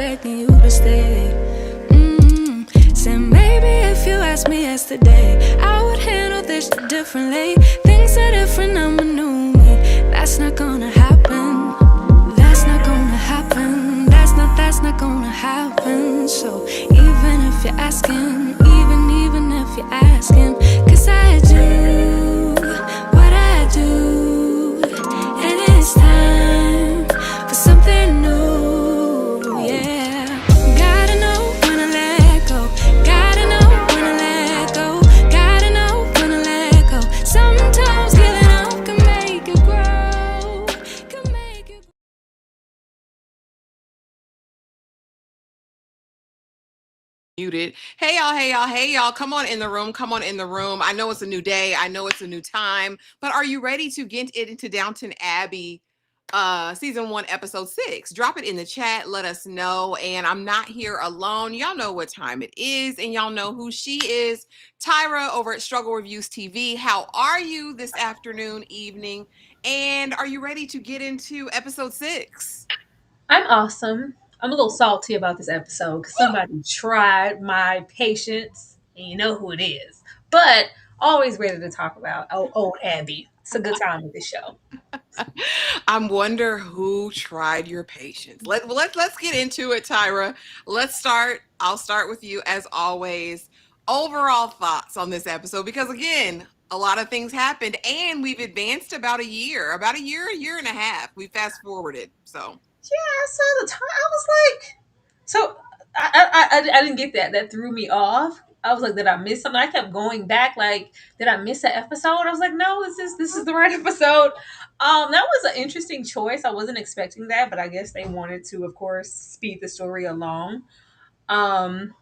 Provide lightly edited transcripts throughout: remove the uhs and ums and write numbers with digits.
expecting you to stay. Said maybe if you asked me yesterday, I would handle this differently. Things are different, I'm a new me. That's not gonna happen. That's not gonna happen. That's not gonna happen. So even if you're asking, even if you're asking, 'cause I do what I do, and it's time for something new, yeah. Gotta know when to let go. Gotta know when to let go. Gotta know when to let go. Sometimes giving up can make you grow. Can make you. Muted. Hey y'all, hey y'all, hey y'all. Come on in the room. Come on in the room. I know it's a new day. I know it's a new time. But are you ready to get into Downton Abbey season 1, episode 6? Drop it in the chat. Let us know. And I'm not here alone. Y'all know what time it is, and y'all know who she is. Tyra over at Struggle Reviews TV. How are you this afternoon, evening? And are you ready to get into episode 6? I'm awesome. I'm a little salty about this episode because somebody tried my patience, and you know who it is. But always ready to talk about old Abby. It's a good time with this show. I wonder who tried your patience. Let's get into it, Tyra. Let's start. I'll start with you as always. Overall thoughts on this episode, because again, a lot of things happened, and we've advanced about a year, a year and a half. We fast forwarded, so. Yeah, I saw the time. I was like, so I didn't get that. That threw me off. I was like, did I miss something? I kept going back, like, did I miss an episode? I was like, no, this is the right episode. That was an interesting choice. I wasn't expecting that, but I guess they wanted to, of course, speed the story along. Um,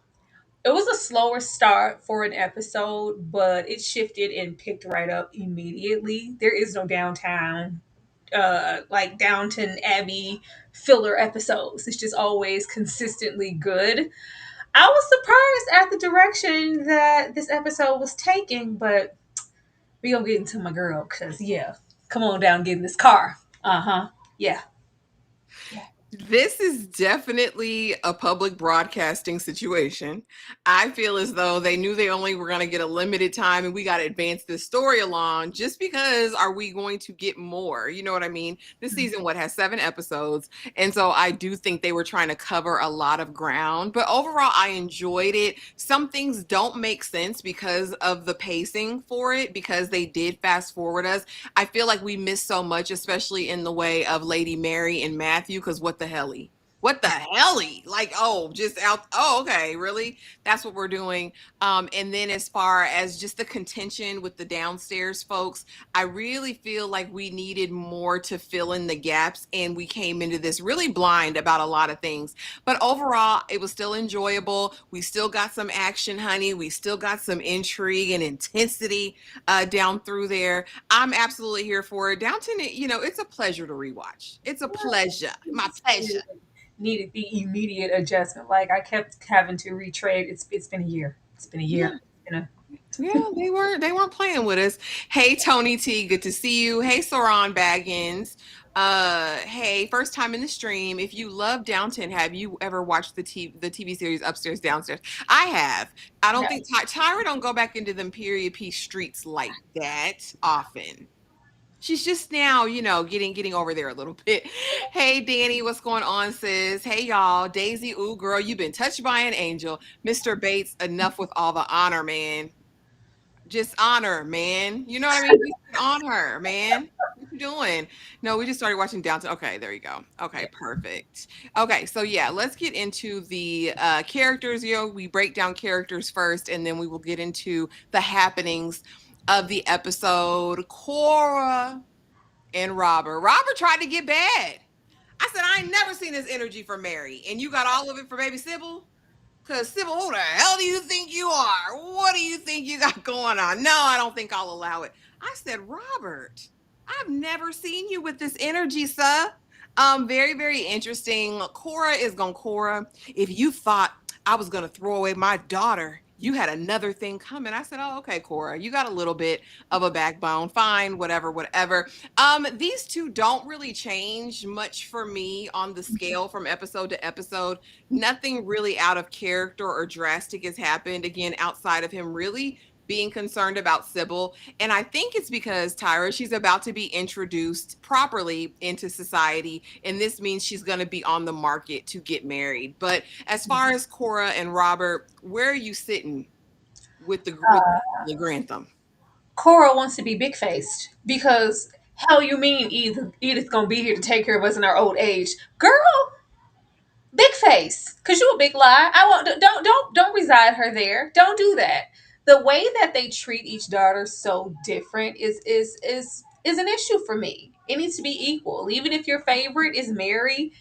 it was a slower start for an episode, but it shifted and picked right up immediately. There is no downtown, like Downton Abbey filler episodes. It's just always consistently good. I was surprised at the direction that this episode was taking, but we gonna get into my girl, cause yeah, come on down, get in this car. Yeah. This is definitely a public broadcasting situation. I feel as though they knew they only were going to get a limited time, and we got to advance this story along, just because are we going to get more? You know what I mean? This season, has 7 episodes. And so I do think they were trying to cover a lot of ground, but overall I enjoyed it. Some things don't make sense because of the pacing for it, because they did fast forward us. I feel like we missed so much, especially in the way of Lady Mary and Matthew, because what the helly? What the helly? Like, oh, just out. Oh, okay, really? That's what we're doing. And then as far as just the contention with the downstairs folks, I really feel like we needed more to fill in the gaps, and we came into this really blind about a lot of things. But overall, it was still enjoyable. We still got some action, honey. We still got some intrigue and intensity down through there. I'm absolutely here for it. Downton, it's a pleasure to rewatch. It's a pleasure. My pleasure. Needed the immediate adjustment. Like I kept having to retrade. It's been a year. It's been a year. Yeah, they weren't playing with us. Hey, Tony T, good to see you. Hey, Sauron Baggins. Hey, first time in the stream. If you love Downton, have you ever watched the TV series Upstairs Downstairs? I have. I don't think Tyra don't go back into them period piece streets like that often. She's just now, getting over there a little bit. Hey, Danny, what's going on, sis? Hey, y'all. Daisy, ooh, girl, you've been touched by an angel. Mr. Bates, enough with all the honor, man. Just honor, man. You know what I mean? Just on her, man. What you doing? No, we just started watching Downton. Okay, there you go. Okay, perfect. Okay, so yeah, let's get into the characters. We break down characters first, and then we will get into the happenings of the episode. Cora and Robert. Robert tried to get bad. I said, I ain't never seen this energy from Mary. And you got all of it for baby Sybil? Because Sybil, who the hell do you think you are? What do you think you got going on? No, I don't think I'll allow it. I said, Robert, I've never seen you with this energy, sir. Very, very interesting. Cora is gonna Cora. If you thought I was gonna throw away my daughter, you had another thing coming. I said, oh, okay, Cora, you got a little bit of a backbone. Fine, whatever, whatever. These two don't really change much for me on the scale from episode to episode. Nothing really out of character or drastic has happened, again, outside of him really being concerned about Sybil. And I think it's because Tyra, she's about to be introduced properly into society. And this means she's going to be on the market to get married. But as far as Cora and Robert, where are you sitting with the Grantham? Cora wants to be big faced because hell, you mean Edith gonna be here to take care of us in our old age, girl? Big face, cause you a big lie. I want don't reside her there. Don't do that. The way that they treat each daughter so different is an issue for me. It needs to be equal. Even if your favorite is Mary,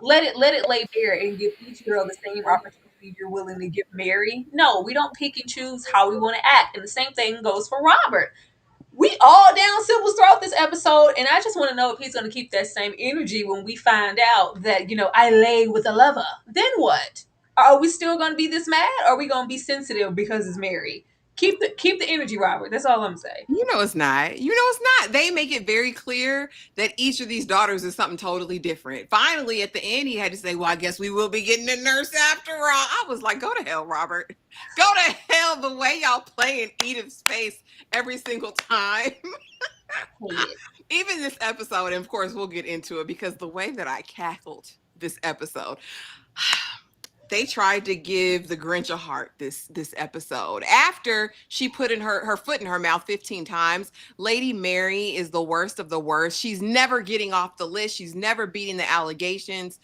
let it lay bare and give each girl the same opportunity you're willing to give Mary. No, we don't pick and choose how we want to act. And the same thing goes for Robert. We all down Sybil's throat this episode, and I just want to know if he's going to keep that same energy when we find out that, I lay with a lover. Then what? Are we still going to be this mad? Or are we going to be sensitive because it's Mary? Keep the energy, Robert. That's all I'm saying. You know it's not. You know it's not. They make it very clear that each of these daughters is something totally different. Finally, at the end, he had to say, well, I guess we will be getting a nurse after all. I was like, go to hell, Robert. Go to hell, the way y'all play in Edith's face every single time. Even this episode, and of course, we'll get into it because the way that I cackled this episode, they tried to give the Grinch a heart this episode. After she put in her foot in her mouth 15 times, Lady Mary is the worst of the worst. She's never getting off the list. She's never beating the allegations.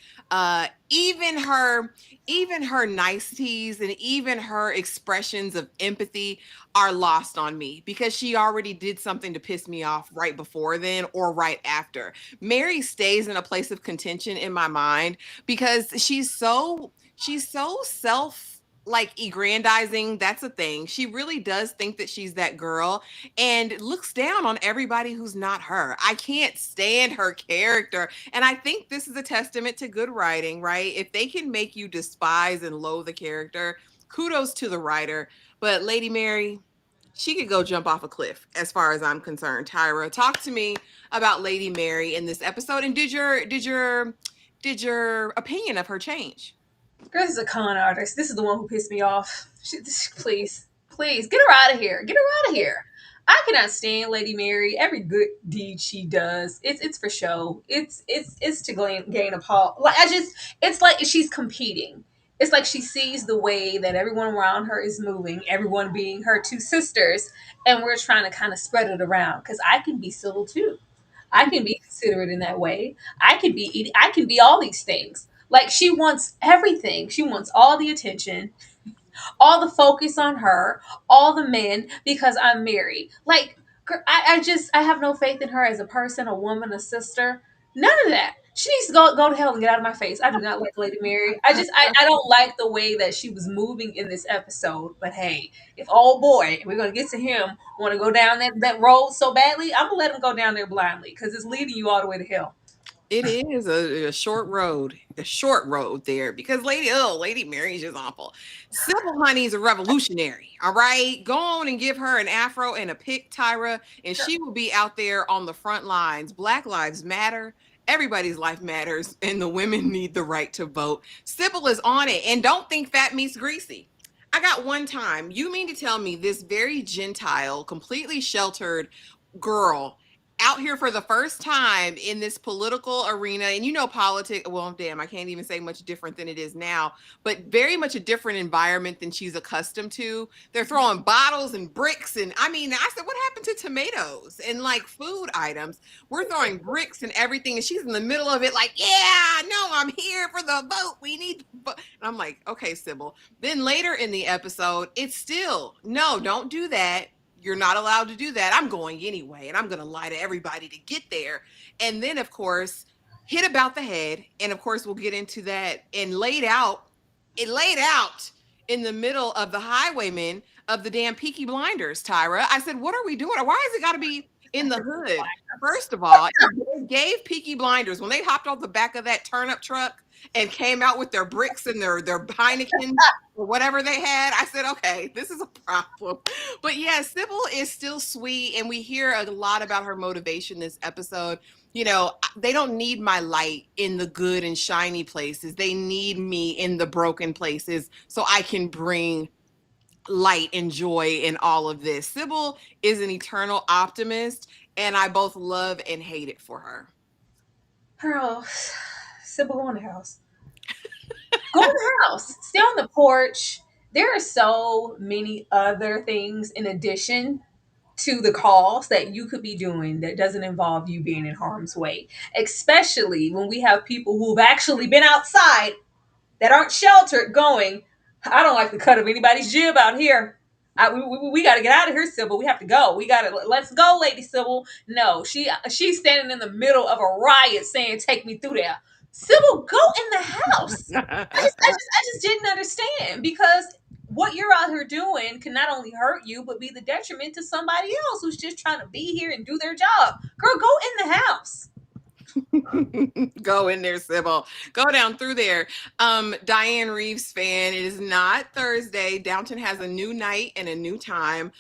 Even her niceties and even her expressions of empathy are lost on me because she already did something to piss me off right before then or right after. Mary stays in a place of contention in my mind because she's so self aggrandizing. That's a thing. She really does think that she's that girl and looks down on everybody who's not her. I can't stand her character. And I think this is a testament to good writing, right? If they can make you despise and loathe the character, kudos to the writer. But Lady Mary, she could go jump off a cliff as far as I'm concerned. Tyra, talk to me about Lady Mary in this episode. And did your opinion of her change? Girl, this is a con artist. This is the one who pissed me off. Please, get her out of here. Get her out of here. I cannot stand Lady Mary. Every good deed she does, it's for show. It's to gain a paw. It's like she's competing. It's like she sees the way that everyone around her is moving, everyone being her two sisters, and we're trying to kind of spread it around. Because I can be civil too. I can be considerate in that way. I can be all these things. Like she wants everything. She wants all the attention, all the focus on her, all the men because I'm married. Like I have no faith in her as a person, a woman, a sister. None of that. She needs to go to hell and get out of my face. I do not like Lady Mary. I don't like the way that she was moving in this episode. But hey, if old boy, we're gonna get to him, want to go down that road so badly, I'm gonna let him go down there blindly because it's leading you all the way to hell. It is a short road there because Lady Mary is just awful. Sybil Honey is a revolutionary. All right, go on and give her an afro and a pick, Tyra, and she will be out there on the front lines. Black lives matter. Everybody's life matters, and the women need the right to vote. Sybil is on it, and don't think fat meat's greasy. I got one time. You mean to tell me this very gentile, completely sheltered girl out here for the first time in this political arena, and politics, well, damn, I can't even say much different than it is now, but very much a different environment than she's accustomed to. They're throwing bottles and bricks, and I said, what happened to tomatoes and like food items? We're throwing bricks and everything, and she's in the middle of it like, yeah, no, I'm here for the vote. We need the vote. And I'm like, okay, Sybil. Then later in the episode, it's still, no, don't do that. You're not allowed to do that. I'm going anyway, and I'm going to lie to everybody to get there. And then, of course, hit about the head. And, of course, we'll get into that. And laid out in the middle of the highwaymen of the damn Peaky Blinders, Tyra. I said, what are we doing? Why has it got to be in the hood. First of all, it gave Peaky Blinders when they hopped off the back of that turnip truck and came out with their bricks and their Heineken or whatever they had. I said, okay, this is a problem. But yeah, Sybil is still sweet, and we hear a lot about her motivation this episode. You know, they don't need my light in the good and shiny places. They need me in the broken places so I can bring light and joy in all of this. Sybil is an eternal optimist, and I both love and hate it for her. Girl, Sybil, go in the house. Go in the house. Stay on the porch. There are so many other things in addition to the calls that you could be doing that doesn't involve you being in harm's way, especially when we have people who've actually been outside that aren't sheltered going, I don't like the cut of anybody's jib out here. We got to get out of here, Sybil. We have to go. Let's go, Lady Sybil. No, she's standing in the middle of a riot saying, take me through there. Sybil, go in the house. I just didn't understand, because what you're out here doing can not only hurt you, but be the detriment to somebody else who's just trying to be here and do their job. Girl, go in the house. Go in there, Sybil. Go down through there. Diane Reeves fan, it is not Thursday. Downton has a new night and a new time.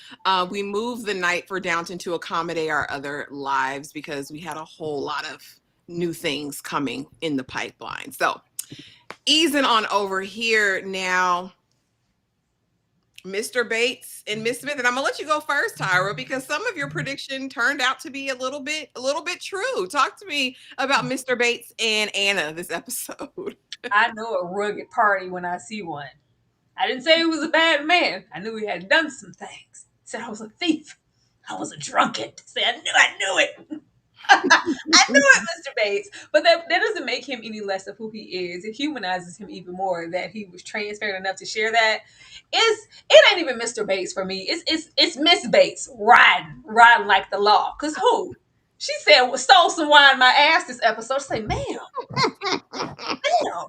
We moved the night for Downton to accommodate our other lives because we had a whole lot of new things coming in the pipeline. So easing on over here now, Mr. Bates and Miss Smith, and I'm gonna let you go first, Tyra, because some of your prediction turned out to be a little bit true. Talk to me about Mr. Bates and Anna this episode. I know a rugged party when I see one. I didn't say he was a bad man. I knew he had done some things. Said I was a thief. I was a drunkard. Say I knew it. I knew it, Mr. Bates. But that doesn't make him any less of who he is. It humanizes him even more that he was transparent enough to share that. It ain't even Mr. Bates for me. It's Miss Bates riding like the law. Cause who? She said stole some wine in my ass this episode. She said, ma'am. Oh my God.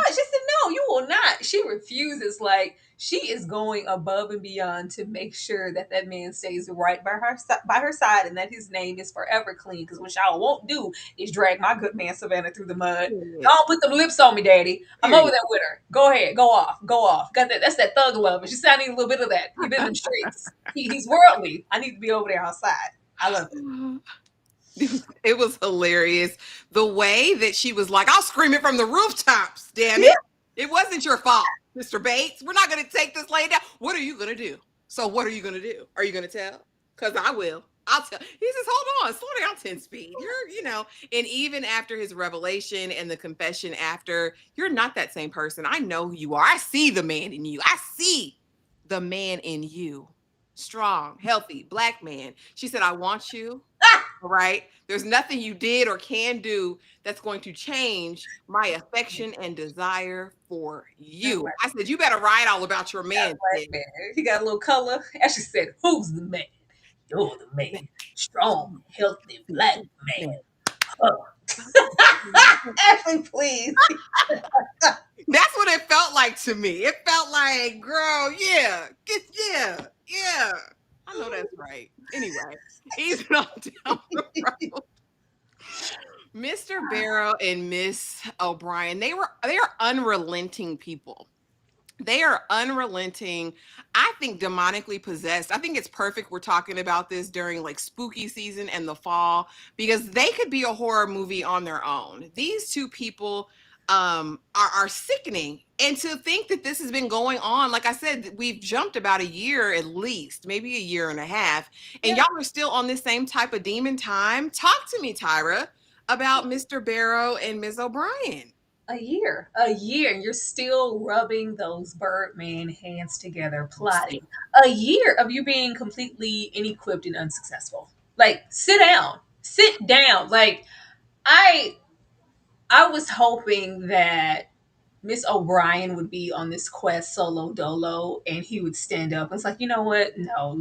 She said, no, you will not. She refuses. Like, she is going above and beyond to make sure that man stays right by her side and that his name is forever clean. Because what y'all won't do is drag my good man Savannah through the mud. Don't put them lips on me, Daddy. I'm over there with her. Go ahead. Go off. Got that. That's that thug love. And she said, I need a little bit of that. He's been in the streets. He's worldly. I need to be over there outside. I love it. It was hilarious. The way that she was like, I'll scream it from the rooftops, damn it. It wasn't your fault, Mr. Bates. We're not going to take this laying down. What are you going to do? So what are you going to do? Are you going to tell? Because I will. I'll tell. He says, hold on, slow down 10 speed. And even after his revelation and the confession after, you're not that same person. I know who you are. I see the man in you. I see the man in you. Strong, healthy, black man. She said, I want you. All right. There's nothing you did or can do that's going to change my affection and desire for you. I said, you better write all about your man. He got a little color. And she said, who's the man? You're the man. Strong, healthy, black man. Ashley, please. That's what it felt like to me. It felt like, girl, yeah. I know that's right. Anyway, he's not down the road. Mr. Barrow and Miss O'Brien, they are unrelenting people. They are unrelenting. I think demonically possessed. I think it's perfect we're talking about this during like spooky season and the fall, because they could be a horror movie on their own. These two people are sickening. And to think that this has been going on, like I said, we've jumped about a year at least, maybe a year and a half, and y'all are still on this same type of demon time. Talk to me, Tyra, about Mr. Barrow and Ms. O'Brien. A year, and you're still rubbing those Birdman hands together, plotting. A year of you being completely inequipped and unsuccessful. Like, sit down. Like, I was hoping that Miss O'Brien would be on this quest solo dolo and he would stand up. It's like, you know what? No,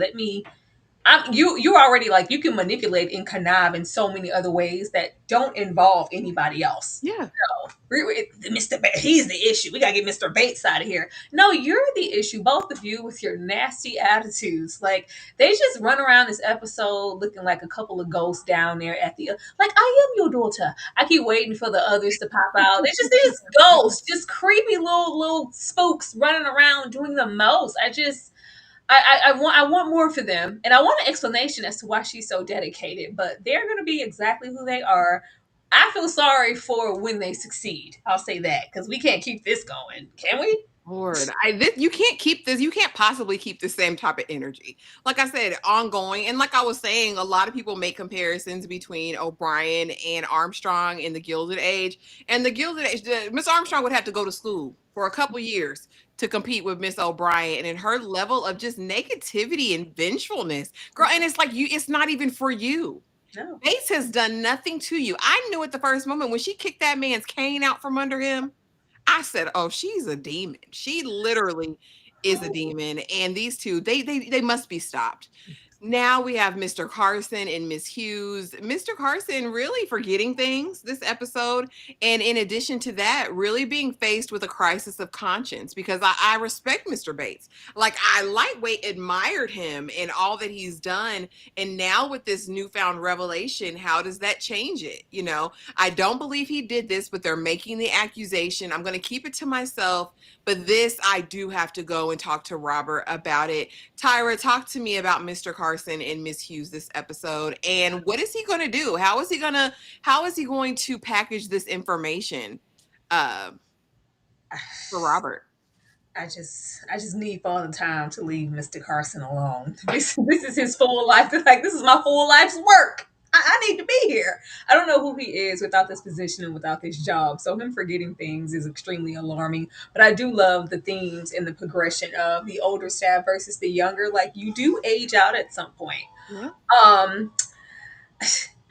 you already, like, you can manipulate and connive in so many other ways that don't involve anybody else. Yeah. No, Mr. Bates, he's the issue. We gotta get Mr. Bates out of here. No, you're the issue, both of you, with your nasty attitudes. Like, they just run around this episode looking like a couple of ghosts down there at the, like, I am your daughter. I keep waiting for the others to pop out. It's just these ghosts, just creepy little spooks running around doing the most. I want more for them, and I want an explanation as to why she's so dedicated. But they're going to be exactly who they are. I feel sorry for when they succeed. I'll say that, because we can't keep this going, can we? Lord, you can't keep this. You can't possibly keep the same type of energy. Like I said, ongoing. And like I was saying, a lot of people make comparisons between O'Brien and Armstrong in the Gilded Age. And the Gilded Age, Miss Armstrong would have to go to school for a couple years to compete with Miss O'Brien, and her level of just negativity and vengefulness, girl. And it's like, it's not even for you. No. Bates has done nothing to you. I knew at the first moment when she kicked that man's cane out from under him, I said, oh, she's a demon. She literally is a demon. And these two, they must be stopped. Now we have Mr. Carson and Miss Hughes. Mr. Carson really forgetting things this episode. And in addition to that, really being faced with a crisis of conscience, because I respect Mr. Bates. Like, I lightweight admired him and all that he's done. And now with this newfound revelation, how does that change it? You know, I don't believe he did this, but they're making the accusation. I'm going to keep it to myself. But this, I do have to go and talk to Robert about it. Tyra, talk to me about Mr. Carson and Miss Hughes this episode. And what is he going to do? How is he going to package this information for Robert? I just need Father Time to leave Mr. Carson alone. This is his full life. Like, this is my full life's work. I need to be here. I don't know who he is without this position and without this job. So him forgetting things is extremely alarming. But I do love the themes and the progression of the older staff versus the younger. Like, you do age out at some point. Yeah.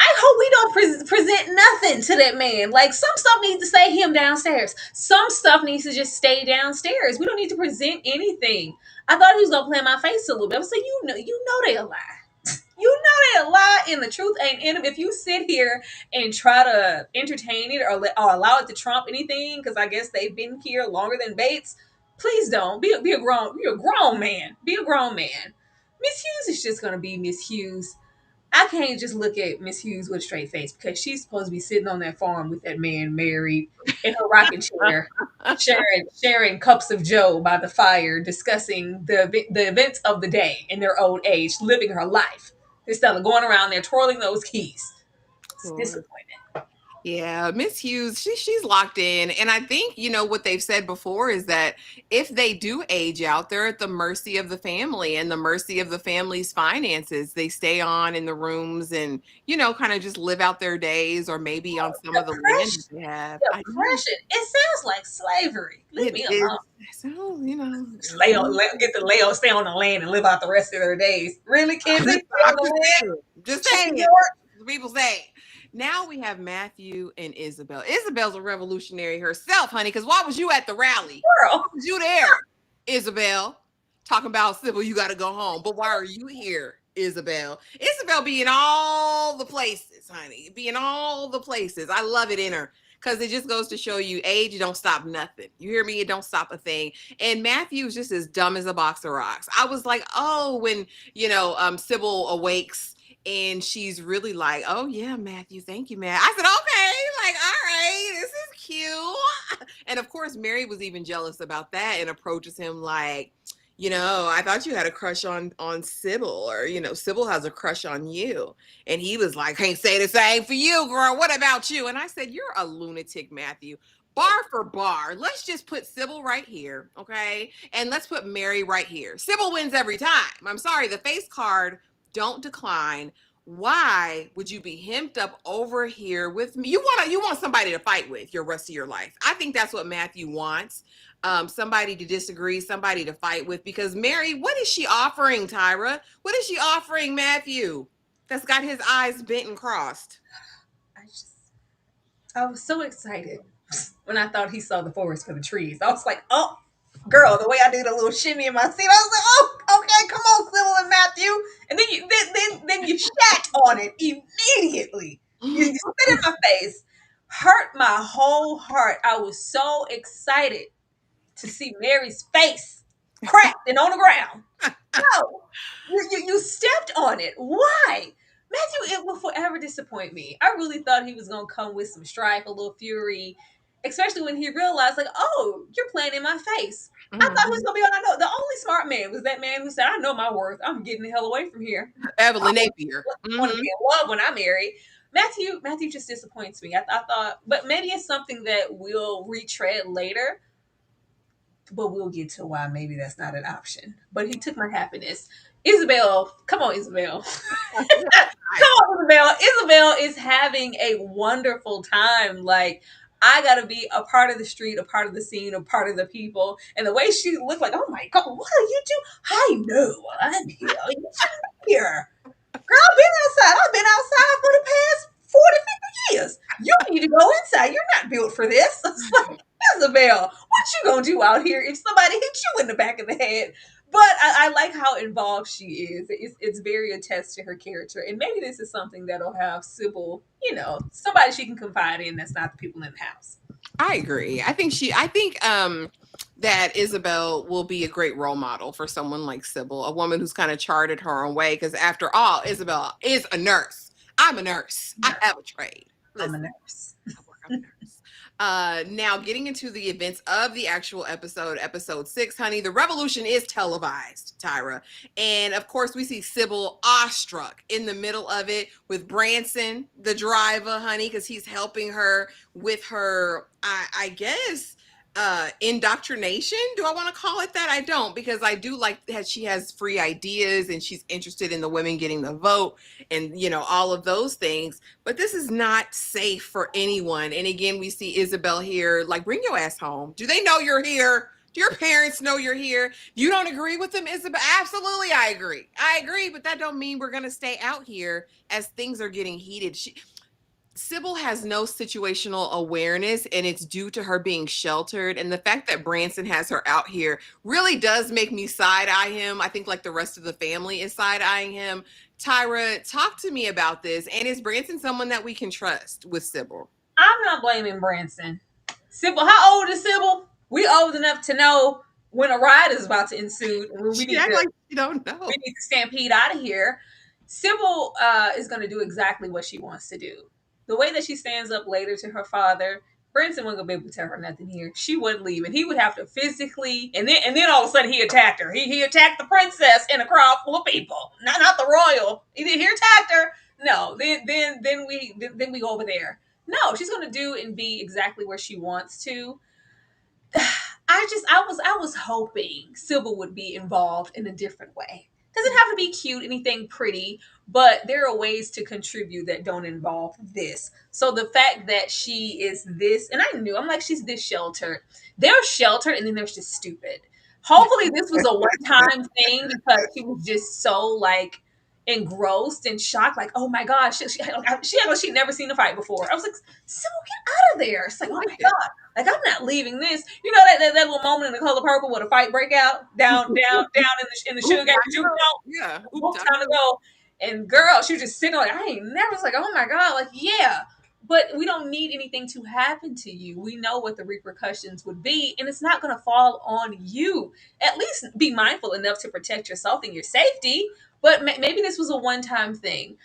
I hope we don't present nothing to that man. Like, some stuff needs to stay him downstairs. Some stuff needs to just stay downstairs. We don't need to present anything. I thought he was gonna play in my face a little bit. I was like, you know they a lie. You know they a lie, and the truth ain't in them. If you sit here and try to entertain it or allow it to trump anything, because I guess they've been here longer than Bates, please don't. Be a grown man. Be a grown man. Miss Hughes is just gonna be Miss Hughes. I can't just look at Miss Hughes with a straight face, because she's supposed to be sitting on that farm with that man married in her rocking chair, sharing cups of joe by the fire, discussing the events of the day in their old age, living her life, instead of going around there twirling those keys. It's disappointing. Yeah, Miss Hughes, she's locked in. And I think, what they've said before is that if they do age out, they're at the mercy of the family and the mercy of the family's finances. They stay on in the rooms and, kind of just live out their days, or maybe on some of the land that they have. Depression. It sounds like slavery. Leave me alone. So, stay on the land and live out the rest of their days. Really, kids? Just saying. People say. Now we have Matthew and Isabel. Isabel's a revolutionary herself, honey, because why was you at the rally? Girl. Why was you there, Isabel? Talking about Sybil, you got to go home. But why are you here, Isabel? Isabel being all the places, honey. Being all the places. I love it in her. Because it just goes to show you, age don't stop nothing. You hear me? It don't stop a thing. And Matthew's just as dumb as a box of rocks. I was like, oh, when, Sybil awakes, and she's really like, oh, yeah, Matthew, thank you, man. I said, okay, like, all right, this is cute. And, of course, Mary was even jealous about that and approaches him like, I thought you had a crush on Sybil, or, Sybil has a crush on you. And he was like, can't say the same for you, girl. What about you? And I said, you're a lunatic, Matthew. Bar for bar. Let's just put Sybil right here, okay? And let's put Mary right here. Sybil wins every time. I'm sorry, the face card don't decline. Why would you be hemmed up over here with me? You want somebody to fight with your rest of your life. I think that's what Matthew wants. Somebody to disagree, somebody to fight with. Because Mary, what is she offering, Tyra? What is she offering Matthew that's got his eyes bent and crossed? I was so excited when I thought he saw the forest for the trees. I was like, oh, girl, the way I did a little shimmy in my seat, I was like, oh, okay, come on, Sybil and Matthew. And then you shat on it immediately. You spit in my face. hurt my whole heart. I was so excited to see Mary's face cracked and on the ground. No, you stepped on it. Why? Matthew, it will forever disappoint me. I really thought he was going to come with some strife, a little fury, especially when he realized, like, oh, you're playing in my face. I thought he was going to be on. I know the only smart man was that man who said, I know my worth. I'm getting the hell away from here. Evelyn Napier. I want to be in love when I'm married. Matthew just disappoints me. I thought, but maybe it's something that we'll retread later. But we'll get to why maybe that's not an option. But he took my happiness. Isabel, come on, Isabel. Come on, Isabel. Isabel is having a wonderful time. Like, I gotta be a part of the street, a part of the scene, a part of the people. And the way she looked like, oh my God, what are you doing? I know, I'm here. You're here. Girl, I've been outside. I've been outside for the past 40, 50 years. You need to go inside. You're not built for this. It's like, Isabel, what you gonna do out here if somebody hits you in the back of the head? But I like how involved she is. It's very attached to her character. And maybe this is something that'll have Sybil, somebody she can confide in that's not the people in the house. I agree. I think that Isabel will be a great role model for someone like Sybil, a woman who's kind of charted her own way. Because after all, Isabel is a nurse. I'm a nurse. I have a trade. I'm a nurse. I'm a nurse. Now, getting into the events of the actual episode 6, honey, the revolution is televised, Tyra. And of course, we see Sybil awestruck in the middle of it with Branson, the driver, honey, because he's helping her with her, I guess, indoctrination. Do I want to call it that? I don't, because I do like that she has free ideas and she's interested in the women getting the vote and all of those things. But this is not safe for anyone. And again, we see Isabel here, like, bring your ass home. Do they know you're here? Do your parents know you're here? You don't agree with them, Isabel? Absolutely, I agree, but that don't mean we're gonna stay out here as things are getting heated. Sybil has no situational awareness, and it's due to her being sheltered. And the fact that Branson has her out here really does make me side-eye him. I think like the rest of the family is side-eyeing him. Tyra, talk to me about this. And is Branson someone that we can trust with Sybil? I'm not blaming Branson. Sybil, how old is Sybil? We old enough to know when a riot is about to ensue. We need like you don't know. We need to stampede out of here. Sybil is going to do exactly what she wants to do. The way that she stands up later to her father, Branson wasn't gonna be able to tell her nothing here. She wouldn't leave, and he would have to physically, and then all of a sudden he attacked her. He attacked the princess in a crowd full of people, not the royal. He attacked her. No, then we go over there. No, she's gonna do and be exactly where she wants to. I was hoping Sybil would be involved in a different way. Doesn't have to be cute, anything pretty, but there are ways to contribute that don't involve this. So the fact that she is this, and I'm like, she's this sheltered. They're sheltered, and then there's just stupid. Hopefully this was a one-time thing because she was just so like engrossed and shocked, like, oh my gosh, she'd never seen a fight before. I was like, Sybil, get out of there. It's like, oh my God, like, I'm not leaving this. You know that little moment in The Color Purple where the fight break out down in the sugar game. Yeah, time to go. And girl, she was just sitting like, I ain't never. It's like, oh my God, like, yeah. But we don't need anything to happen to you. We know what the repercussions would be, and it's not going to fall on you. At least be mindful enough to protect yourself and your safety. But maybe this was a one-time thing.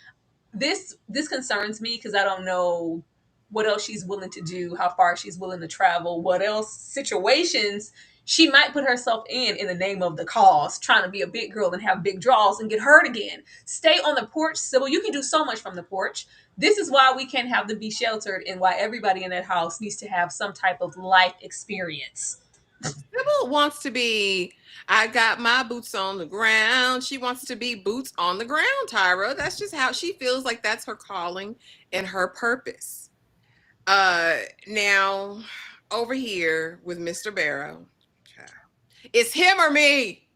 This concerns me because I don't know what else she's willing to do, how far she's willing to travel, what else situations she might put herself in the name of the cause, trying to be a big girl and have big draws and get hurt again. Stay on the porch, Sybil. You can do so much from the porch. This is why we can't have them be sheltered and why everybody in that house needs to have some type of life experience. Sybil wants to be, I got my boots on the ground. She wants to be boots on the ground, Tyra. That's just how she feels like that's her calling and her purpose. Now, over here with Mr. Barrow, it's him or me.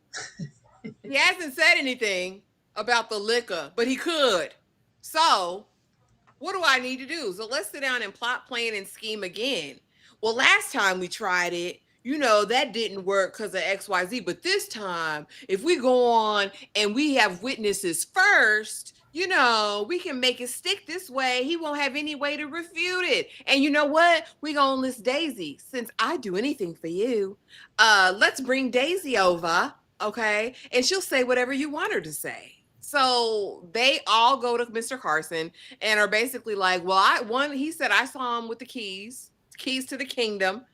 He hasn't said anything about the liquor, but he could. So, what do I need to do? So let's sit down and plot, plan, and scheme again. Well, last time we tried it, that didn't work because of XYZ. But this time, if we go on and we have witnesses first, you know, we can make it stick this way. He won't have any way to refute it. And you know what? We gonna list Daisy. Since I do anything for you, let's bring Daisy over, okay? And she'll say whatever you want her to say. So they all go to Mr. Carson and are basically like, well, he said I saw him with the keys to the kingdom.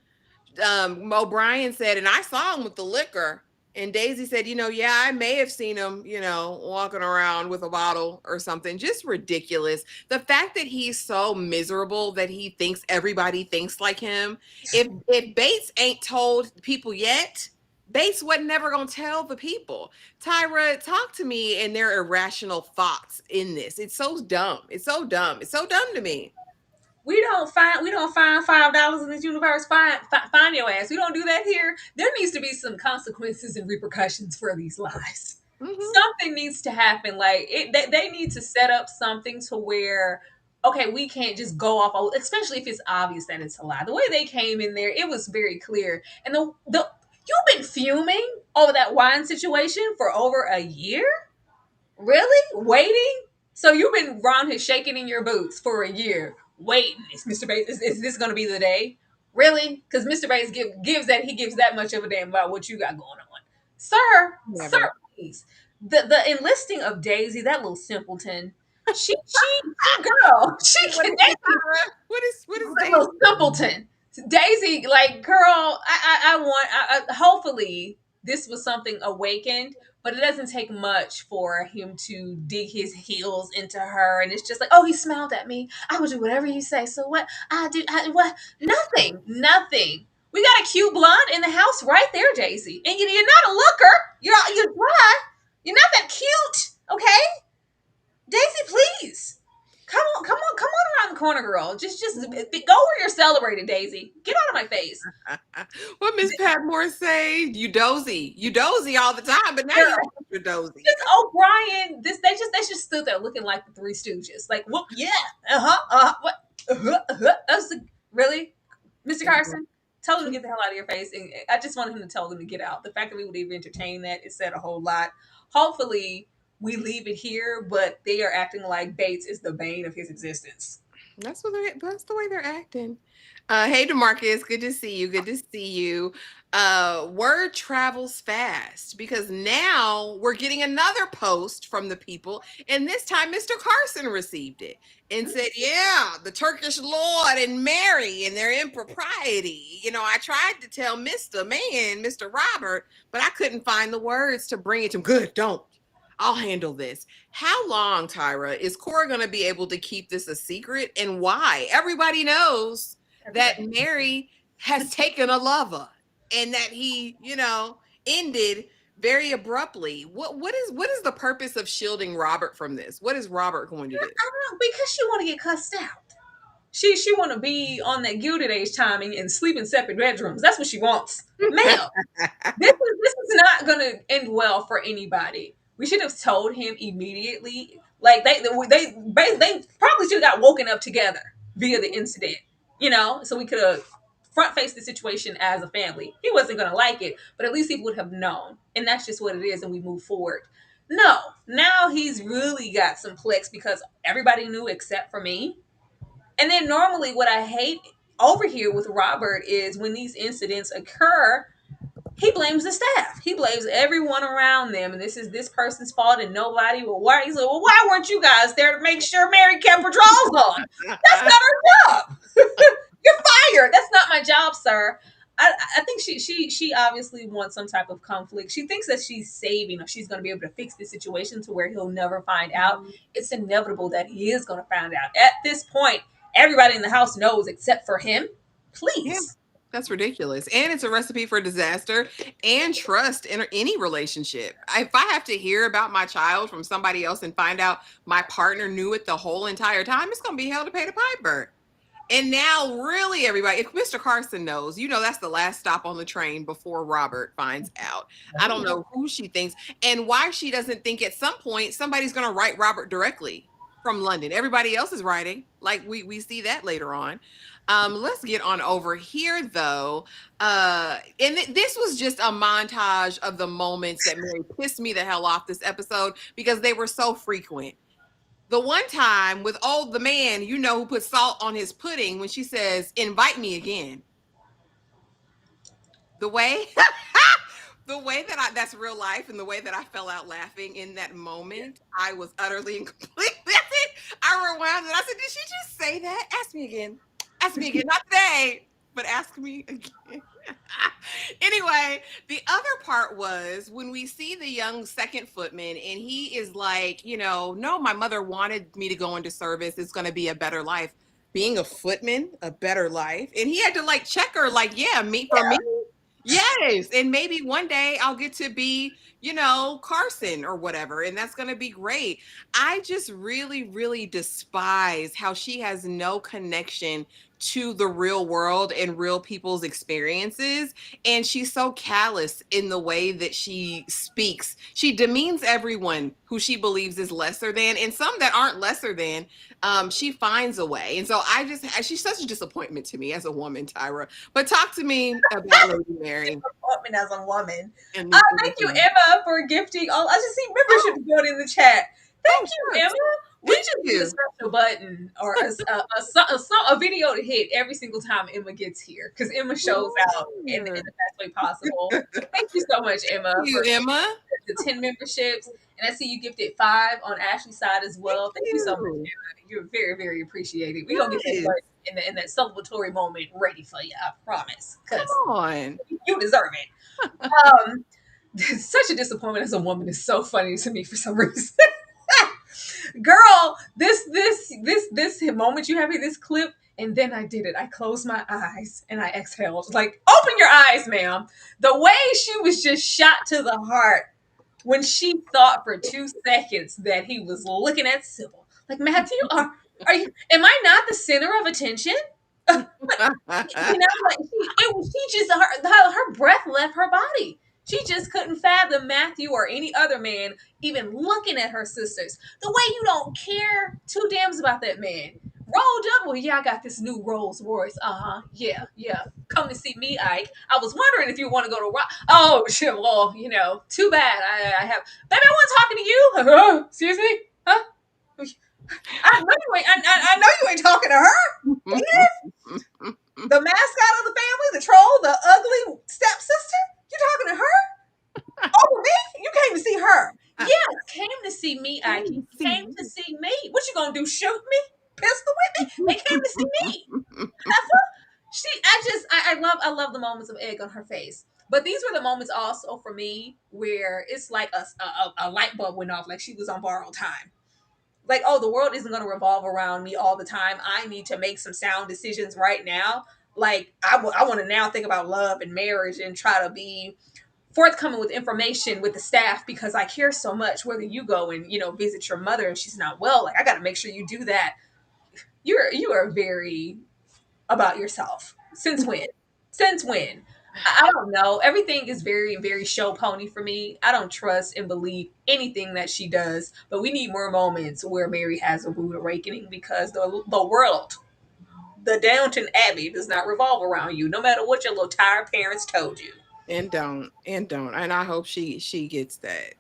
O'Brien said, and I saw him with the liquor. And Daisy said, yeah, I may have seen him, walking around with a bottle or something. Just ridiculous. The fact that he's so miserable that he thinks everybody thinks like him. If Bates ain't told people yet, Bates wasn't never going to tell the people. Tyra, talk to me and their irrational thoughts in this. It's so dumb. It's so dumb. It's so dumb to me. We don't find $5 in this universe. Find your ass. We don't do that here. There needs to be some consequences and repercussions for these lies. Mm-hmm. Something needs to happen. Like they need to set up something to where, okay, we can't just go off, especially if it's obvious that it's a lie. The way they came in there, it was very clear. And the you've been fuming over that wine situation for over a year. Really? Waiting? So you've been around here shaking in your boots for a year, waiting. Is Mr. Bates, is this going to be the day? Really? Because Mr. Bates gives that much of a damn about what you got going on. Sir, please. The enlisting of Daisy, that little simpleton, she girl, she can what is Daisy? Little simpleton. Daisy, like, girl, I want, hopefully this was something awakened, but it doesn't take much for him to dig his heels into her. And it's just like, oh, he smiled at me. I will do whatever you say. So what what? Nothing. We got a cute blonde in the house right there, Daisy. And you're not a looker. You're dry. You're not that cute. Okay? Daisy, please. Come on around the corner, girl. Just go where you're celebrated, Daisy. Get out of my face. What Miss Patmore say? You dozy all the time, but now you're dozy. Just O'Brien. They just stood there looking like the Three Stooges. Like, what? Yeah, what? That's really, Mr. Carson. Tell him to get the hell out of your face. And I just wanted him to tell them to get out. The fact that we would even entertain that, it said a whole lot. Hopefully, we leave it here, but they are acting like Bates is the bane of his existence. That's the way they're acting. Hey, DeMarcus, good to see you. Word travels fast because now we're getting another post from the people, and this time Mr. Carson received it and said, yeah, the Turkish Lord and Mary and their impropriety. I tried to tell Mr. Robert, but I couldn't find the words to bring it to him. Good, don't. I'll handle this. How long, Tyra, is Cora going to be able to keep this a secret, and why? Everybody knows that Mary has taken a lover and that he, ended very abruptly. What is the purpose of shielding Robert from this? What is Robert going to do? I don't know, because she want to get cussed out. She want to be on that Gilded Age timing and sleep in separate bedrooms. That's what she wants. Ma'am, this is not going to end well for anybody. We should have told him immediately. Like they probably should have got woken up together via the incident, so we could have front faced the situation as a family. He wasn't going to like it, but at least he would have known. And that's just what it is. And we move forward. No, now he's really got some clicks because everybody knew except for me. And then normally what I hate over here with Robert is when these incidents occur, he blames the staff. He blames everyone around them. And this is this person's fault and nobody. Well, why? He's like, well, why weren't you guys there to make sure Mary kept her drawers on? That's not her job. You're fired. That's not my job, sir. I think she obviously wants some type of conflict. She thinks that she's saving or she's going to be able to fix the situation to where he'll never find out. It's inevitable that he is going to find out. At this point, everybody in the house knows except for him. Please. Yeah. That's ridiculous. And it's a recipe for disaster and trust in any relationship. If I have to hear about my child from somebody else and find out my partner knew it the whole entire time, it's going to be hell to pay the piper. And now really everybody, if Mr. Carson knows, that's the last stop on the train before Robert finds out. I don't know who she thinks and why she doesn't think at some point somebody's going to write Robert directly from London. Everybody else is writing. Like we see that later on. Let's get on over here, though. And this was just a montage of the moments that Mary pissed me the hell off this episode because they were so frequent. The one time with the man, who put salt on his pudding when she says, "Invite me again." The way the way that that's real life, and the way that I fell out laughing in that moment, I was utterly and completely that's it. I rewound and I said, "Did she just say that? Ask me again. Ask me again. Not today, but ask me again." Anyway, the other part was when we see the young second footman, and he is like, no, my mother wanted me to go into service. It's going to be a better life. Being a footman, a better life. And he had to like check her, like, yeah, for me. Yes. And maybe one day I'll get to be, Carson or whatever. And that's going to be great. I just really, really despise how she has no connection to the real world and real people's experiences. And she's so callous in the way that she speaks. She demeans everyone who she believes is lesser than, and some that aren't lesser than. She finds a way. And so she's such a disappointment to me as a woman, Tyra. But talk to me about Lady Mary. Disappointment as a woman. Thank you, Emma, for gifting. I just see membership going in the chat. Thank you, Emma. We just need a special button or a video to hit every single time Emma gets here, because Emma shows out in the best way possible. Thank you so much, Emma. Thank you, Emma. The 10 memberships. And I see you gifted 5 on Ashley's side as well. Thank you so much, Emma. You're very, very appreciated. We're going to get that button in that celebratory moment ready for you, I promise. Come on. You deserve it. Such a disappointment as a woman is so funny to me for some reason. Girl, this moment you have in this clip, and then I did it. I closed my eyes and I exhaled. Like, open your eyes, ma'am. The way she was just shot to the heart when she thought for 2 seconds that he was looking at Sybil. Like, Matthew, am I not the center of attention? Like, she just her breath left her body. She just couldn't fathom Matthew or any other man even looking at her sisters. The way you don't care 2 damns about that man. Rolled up, well, yeah, I got this new Rolls Royce. Yeah. Come to see me, Ike. I was wondering if you want to go to rock. Oh, shit, well, too bad. I have. Baby, I wasn't talking to you. Excuse me? Huh? I know you ain't talking to her. Edith? The mascot of the family, the troll, the ugly stepsister? You talking to her? Over me? You came to see her. Yeah, came to see me, Ike. Came to see me. What you gonna do? Shoot me? Pistol with me? They came to see me. I love the moments of egg on her face. But these were the moments also for me where it's like a light bulb went off, like she was on borrowed time. Like, oh, the world isn't going to revolve around me all the time. I need to make some sound decisions right now. Like, I want to now think about love and marriage and try to be forthcoming with information with the staff, because I care so much whether you go and, visit your mother and she's not well. Like, I got to make sure you do that. You are very about yourself. Since when? I don't know. Everything is very, very show pony for me. I don't trust and believe anything that she does. But we need more moments where Mary has a rude awakening, because the world, the Downton Abbey, does not revolve around you, no matter what your little tired parents told you. And don't. And I hope she gets that.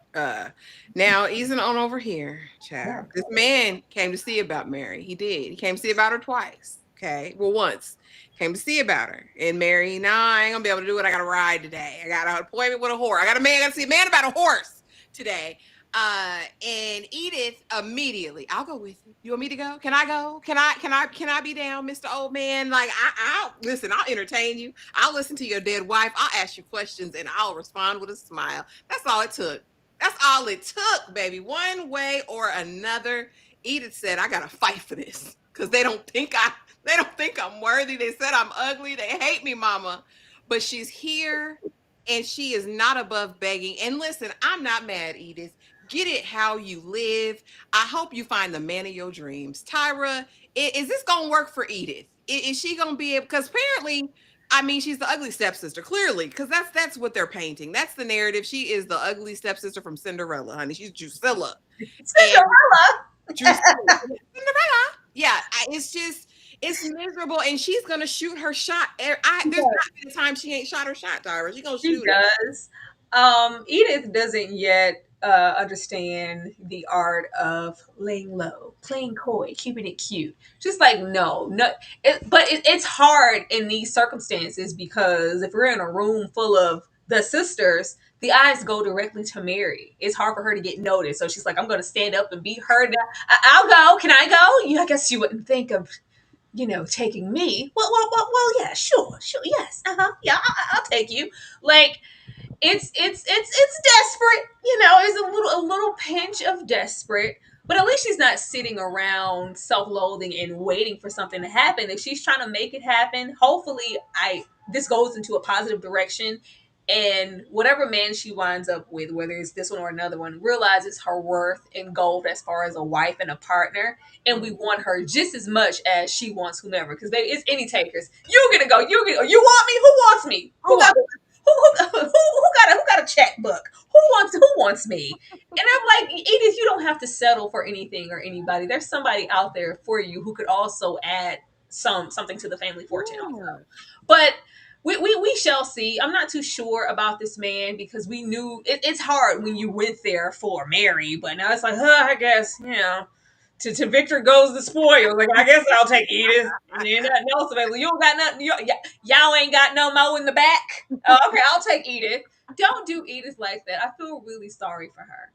Now, easing on over here, child. This man came to see about Mary. He did. He came to see about her twice. Okay. Well, once. Came to see about her. And Mary, I ain't gonna be able to do it. I got to ride today. I got an appointment with a horse. I got to see a man about a horse today. And Edith immediately, I'll go with you. You want me to go? Can I go? Can I be down, Mr. Old Man? Like, I'll listen, I'll entertain you. I'll listen to your dead wife. I'll ask you questions and I'll respond with a smile. That's all it took. That's all it took, baby. One way or another. Edith said, I gotta fight for this, because they don't think I'm worthy. They said I'm ugly. They hate me, mama. But she's here and she is not above begging. And listen, I'm not mad, Edith. Get it how you live. I hope you find the man of your dreams. Tyra, is this going to work for Edith? Is she going to be able, because apparently, she's the ugly stepsister, clearly, because that's what they're painting. That's the narrative. She is the ugly stepsister from Cinderella, honey. She's Drusilla. Cinderella. Yeah, it's miserable, and she's gonna shoot her shot. There's not been a time she ain't shot her shot, Tyra. She's gonna shoot. She does. Edith doesn't yet understand the art of laying low, playing coy, keeping it cute. Just like no. It's hard in these circumstances because if we're in a room full of the sisters, the eyes go directly to Mary. It's hard for her to get noticed, so she's like, "I'm going to stand up and be heard. I'll go. Can I go? Yeah, I guess you wouldn't think of." Taking me. Well, yeah, sure, yes, yeah, I'll take you. Like, it's desperate, it's a little pinch of desperate, but at least she's not sitting around self-loathing and waiting for something to happen. If she's trying to make it happen, hopefully I this goes into a positive direction, and whatever man she winds up with, whether it's this one or another one, realizes her worth and gold as far as a wife and a partner, and we want her just as much as she wants whomever, because it's any takers. You're gonna go, you want me, who wants me, who got who got a checkbook? Who wants me? And I'm like, Edith, you don't have to settle for anything or anybody. There's somebody out there for you who could also add something to the family fortune. Also. But we shall see. I'm not too sure about this man because we knew it's hard when you went there for Mary, but now it's like, I guess, to Victor goes the spoil. Like, I guess I'll take Edith. And then nothing else available. You don't got nothing. Y'all ain't got no mo in the back. Okay, I'll take Edith. Don't do Edith like that. I feel really sorry for her.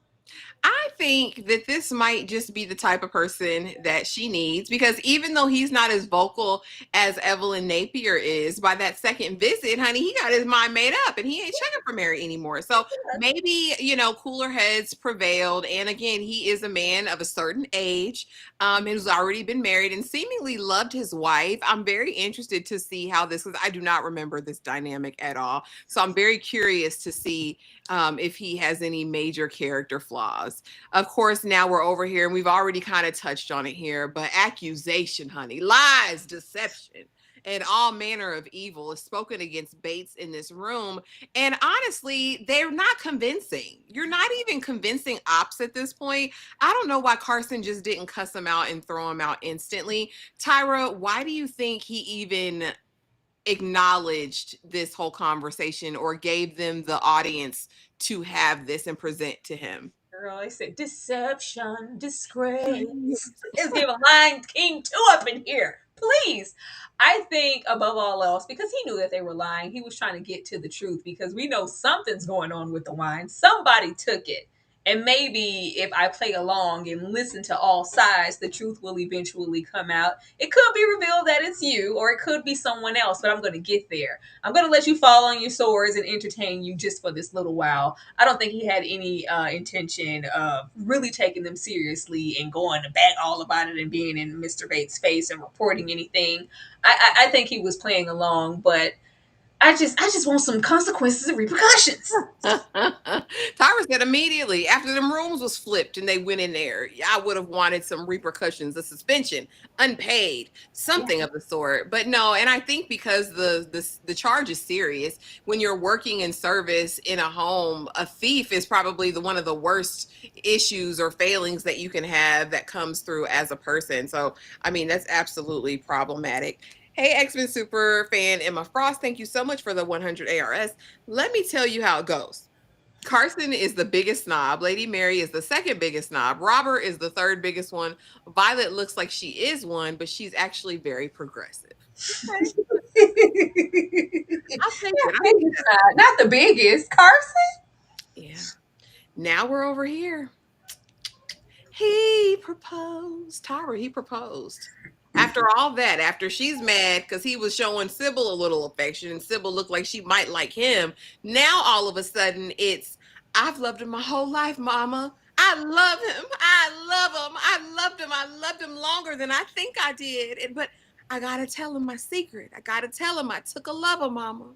I think that this might just be the type of person that she needs, because even though he's not as vocal as Evelyn Napier is, by that second visit, honey, he got his mind made up and he ain't checking for Mary anymore. So maybe, cooler heads prevailed. And again, he is a man of a certain age, who's already been married and seemingly loved his wife. I'm very interested to see how this, because I do not remember this dynamic at all. So I'm very curious to see if he has any major character flaws. Of course, now we're over here and we've already kind of touched on it here, but accusation, honey, lies, deception, and all manner of evil is spoken against Bates in this room. And honestly, they're not convincing. You're not even convincing ops at this point. I don't know why Carson just didn't cuss him out and throw him out instantly. Tyra, why do you think he even acknowledged this whole conversation or gave them the audience to have this and present to him? Girl, I said deception, disgrace. Let's give a Lion King 2 up in here, please. I think above all else, because he knew that they were lying, he was trying to get to the truth, because we know something's going on with the wine. Somebody took it. And maybe if I play along and listen to all sides, the truth will eventually come out. It could be revealed that it's you, or it could be someone else, but I'm going to get there. I'm going to let you fall on your swords and entertain you just for this little while. I don't think he had any intention of really taking them seriously and going to bag all about it and being in Mr. Bates' face and reporting anything. I think he was playing along, but I just want some consequences and repercussions. Tyra said immediately after them rooms was flipped and they went in there, I would have wanted some repercussions, a suspension, unpaid, something of the sort. But no, and I think because the charge is serious, when you're working in service in a home, a thief is probably one of the worst issues or failings that you can have that comes through as a person. So, I mean, that's absolutely problematic. Hey, X-Men super fan Emma Frost, thank you so much for the 100 ARS. Let me tell you how it goes. Carson is the biggest snob. Lady Mary is the second biggest snob. Robert is the third biggest one. Violet looks like she is one, but she's actually very progressive. Okay. I'll take it. Not the biggest. Carson? Yeah. Now we're over here. He proposed. Tyra, he proposed. After all that, after she's mad because he was showing Sybil a little affection and Sybil looked like she might like him, now all of a sudden it's, I've loved him my whole life, mama. I love him. I love him. I loved him. I loved him longer than I think I did. But I got to tell him my secret. I got to tell him I took a lover, mama.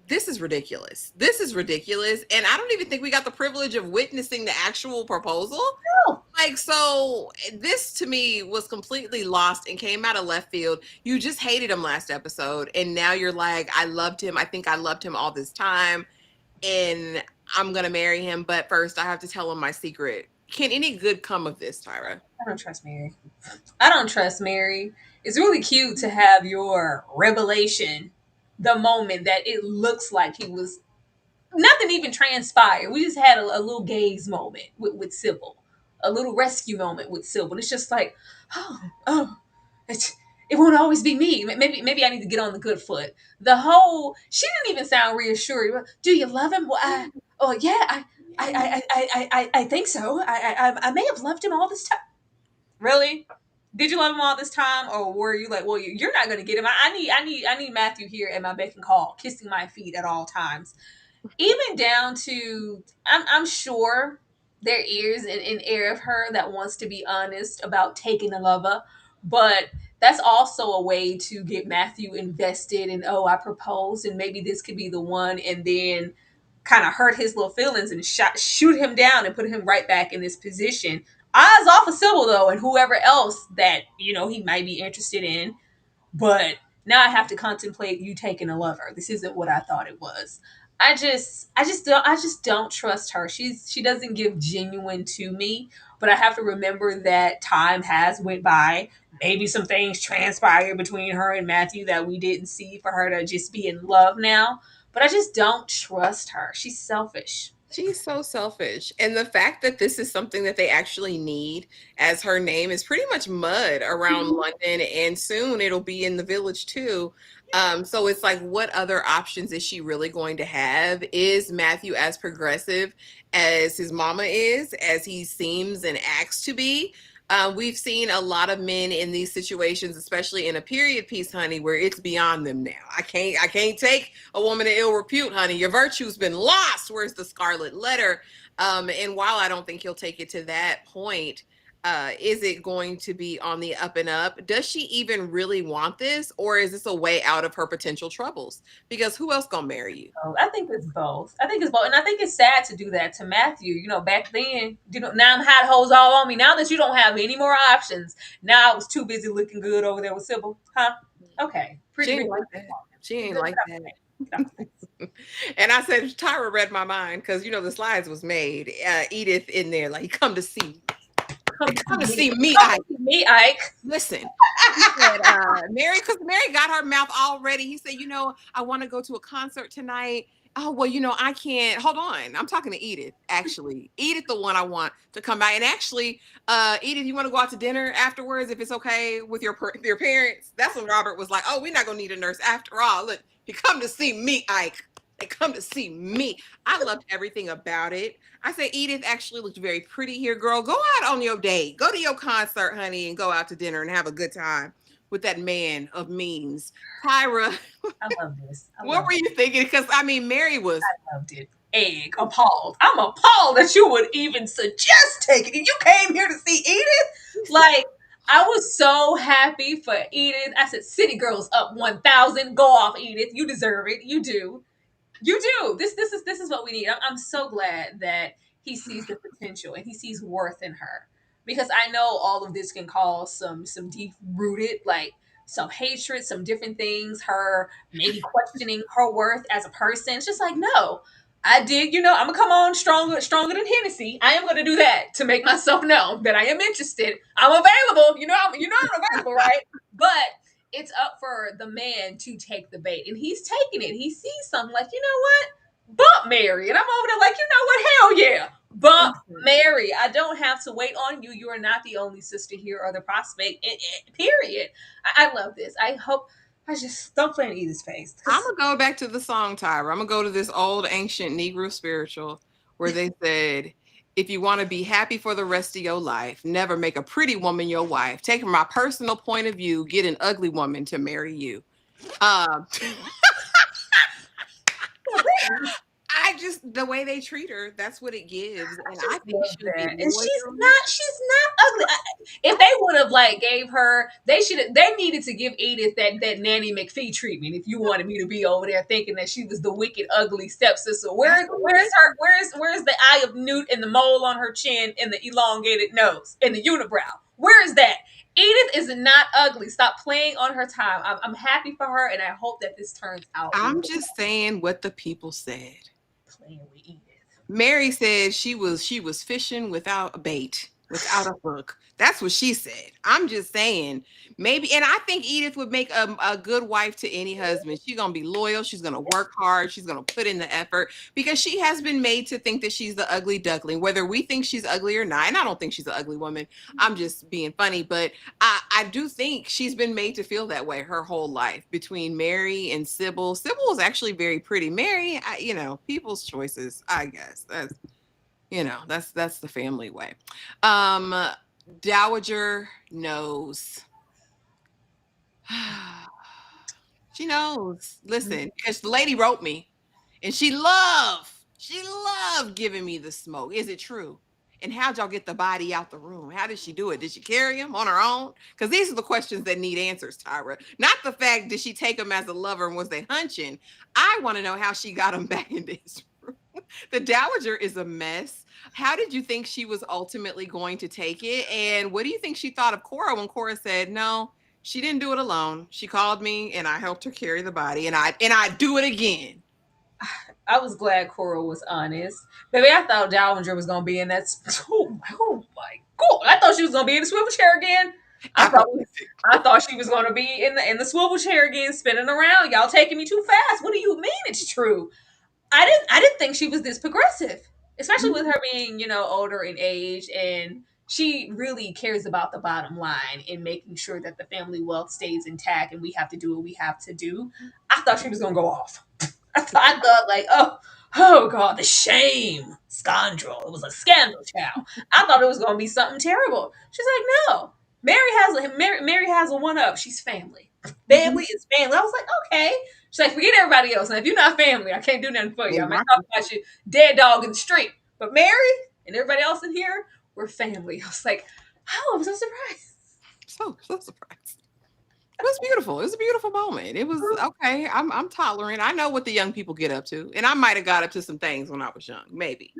This is ridiculous. This is ridiculous. And I don't even think we got the privilege of witnessing the actual proposal. No. Like, so this to me was completely lost and came out of left field. You just hated him last episode. And now you're like, I loved him. I think I loved him all this time. And I'm going to marry him. But first I have to tell him my secret. Can any good come of this, Tyra? I don't trust Mary. I don't trust Mary. It's really cute to have your revelation the moment that it looks like he was nothing even transpired. We just had a little gaze moment with Sybil, a little rescue moment with Sybil. It's just like, oh, it, it won't always be me. Maybe I need to get on the good foot. The whole she didn't even sound reassured. Do you love him? Well, oh yeah, I think so. I may have loved him all this time. Really? Did you love him all this time, or were you like, well, you're not going to get him? I need Matthew here at my beck and call, kissing my feet at all times, even down to I'm sure there is an air of her that wants to be honest about taking a lover, but that's also a way to get Matthew invested in, oh, I proposed and maybe this could be the one, and then kind of hurt his little feelings and shoot him down and put him right back in this position. Eyes off of Sybil though, and whoever else that he might be interested in, but now I have to contemplate you taking a lover. This isn't what I thought it was. I just don't trust her. She doesn't give genuine to me, but I have to remember that time has went by. Maybe some things transpired between her and Matthew that we didn't see for her to just be in love now. But I just don't trust her. She's selfish. She's so selfish. And the fact that this is something that they actually need, as her name is pretty much mud around London, and soon it'll be in the village too. So it's like, what other options is she really going to have? Is Matthew as progressive as his mama is, as he seems and acts to be? We've seen a lot of men in these situations, especially in a period piece, honey, where it's beyond them now. I can't take a woman of ill repute, honey. Your virtue's been lost. Where's the scarlet letter? And while I don't think he'll take it to that point, is it going to be on the up and up? Does she even really want this, or is this a way out of her potential troubles? Because who else gonna marry you? I think it's both. I think it's both, and I think it's sad to do that to Matthew. Back then, now I'm hot hoes all on me. Now that you don't have any more options, now I was too busy looking good over there with Sybil, huh? Okay, She ain't like that. She ain't like that. And I said, Tyra read my mind because the slides was made. Edith in there, like, come to see. Come to see me, Ike. Me, Ike. Listen, he said, Mary, because Mary got her mouth all ready. He said, I want to go to a concert tonight. Oh, well, I can't. Hold on. I'm talking to Edith, actually. Edith, the one I want to come by. And actually, Edith, you want to go out to dinner afterwards if it's okay with your parents? That's when Robert was like, oh, we're not going to need a nurse after all. Look, you come to see me, Ike. They come to see me. I loved everything about it. I said, Edith actually looked very pretty here, girl. Go out on your date. Go to your concert, honey, and go out to dinner and have a good time with that man of means. Tyra. I love this. What were you thinking? Because, Mary was. I loved it. Egg, appalled. I'm appalled that you would even suggest taking it. You came here to see Edith? Like, I was so happy for Edith. I said, City Girls up 1,000. Go off, Edith. You deserve it. You do. You do. This is what we need. I'm so glad that he sees the potential and he sees worth in her, because I know all of this can cause some deep rooted, like, some hatred, some different things. Her maybe questioning her worth as a person. It's just like, no, I did. I'm gonna come on stronger than Hennessy. I am gonna do that to make myself known that I am interested. I'm available. I'm available, right? But it's up for the man to take the bait, and he's taking it. He sees something like, what? Bump Mary. And I'm over there like, what? Hell yeah. Bump Mary. I don't have to wait on you. You are not the only sister here or the prospect. Period. I love this. I hope. I just don't play in Edith's face. I'm going to go back to the song, Tyra. I'm going to go to this old ancient Negro spiritual where they said, if you want to be happy for the rest of your life, never make a pretty woman your wife. Taking my personal point of view, get an ugly woman to marry you. The way they treat her, that's what it gives. And I think she's not ugly. If they would have gave her, they needed to give Edith that Nanny McPhee treatment. If you wanted me to be over there thinking that she was the wicked, ugly stepsister, where's the eye of Newt and the mole on her chin and the elongated nose and the unibrow? Where is that? Edith is not ugly. Stop playing on her time. I'm happy for her, and I hope that this turns out. I'm just saying what the people said. Playing with Edith. Mary said she was fishing without a bait. without a hook. That's what she said. I'm just saying, maybe, and I think Edith would make a good wife to any husband. She's gonna be loyal. She's gonna work hard. She's gonna put in the effort because she has been made to think that she's the ugly duckling, whether we think she's ugly or not. And I don't think she's an ugly woman. I'm just being funny, but I do think she's been made to feel that way her whole life. Between Mary and Sybil, Sybil was actually very pretty. Mary, people's choices. I guess that's the family way. Dowager knows. She knows. Listen, because the lady wrote me, and she loved giving me the smoke. Is it true? And how'd y'all get the body out the room? How did she do it? Did she carry him on her own? Because these are the questions that need answers, Tyra. Not the fact, did she take him as a lover and was they hunching? I want to know how she got him back into his room. The Dowager is a mess. How did you think she was ultimately going to take it? And what do you think she thought of Cora when Cora said, no, she didn't do it alone. She called me and I helped her carry the body, and I do it again. I was glad Cora was honest. Baby, I thought Dowager was going to be in that. Oh my God. I thought she was going to be in the swivel chair again. I thought she was going to be in the swivel chair again, spinning around. Y'all taking me too fast. What do you mean it's true? I didn't think she was this progressive, especially with her being, older in age, and she really cares about the bottom line and making sure that the family wealth stays intact and we have to do what we have to do. I thought she was going to go off. I thought like, oh God, the shame, scoundrel. It was a scandal, child. I thought it was going to be something terrible. She's like, no, Mary has a one up. She's family. Family is family. I was like, okay. She's like, forget everybody else. And if you're not family, I can't do nothing for you. I'm not talking about you dead dog in the street. But Mary and everybody else in here, we're family. I was like, oh, I'm so surprised. So surprised. It was beautiful. It was a beautiful moment. It was okay. I'm tolerant. I know what the young people get up to, and I might have got up to some things when I was young, maybe.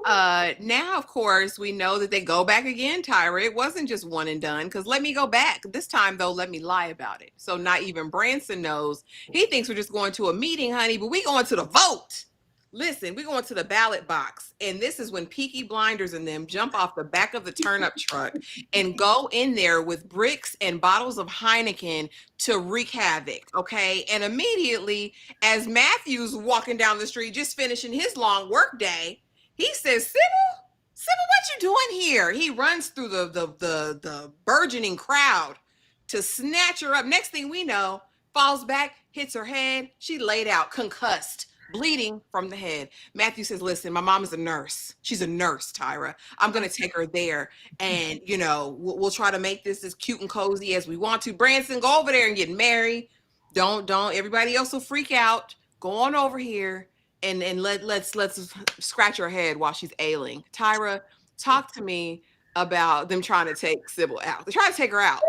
Now, of course, we know that they go back again, Tyra. It wasn't just one and done. Because let me go back this time, though. Let me lie about it. So not even Branson knows. He thinks we're just going to a meeting, honey, but we going to the vote. Listen, we're going to the ballot box, and this is when Peaky Blinders and them jump off the back of the turnip truck and go in there with bricks and bottles of Heineken to wreak havoc, okay? And immediately, as Matthew's walking down the street, just finishing his long work day, he says, Sybil, what you doing here? He runs through the burgeoning crowd to snatch her up. Next thing we know, falls back, hits her head. She laid out, concussed, bleeding from the head. Matthew says, listen, my mom is a nurse. She's a nurse, Tyra. I'm going to take her there. And, we'll try to make this as cute and cozy as we want to. Branson, go over there and get married. Don't. Everybody else will freak out. Go on over here and let's scratch her head while she's ailing. Tyra, talk to me about them trying to take Sybil out. They're trying to take her out.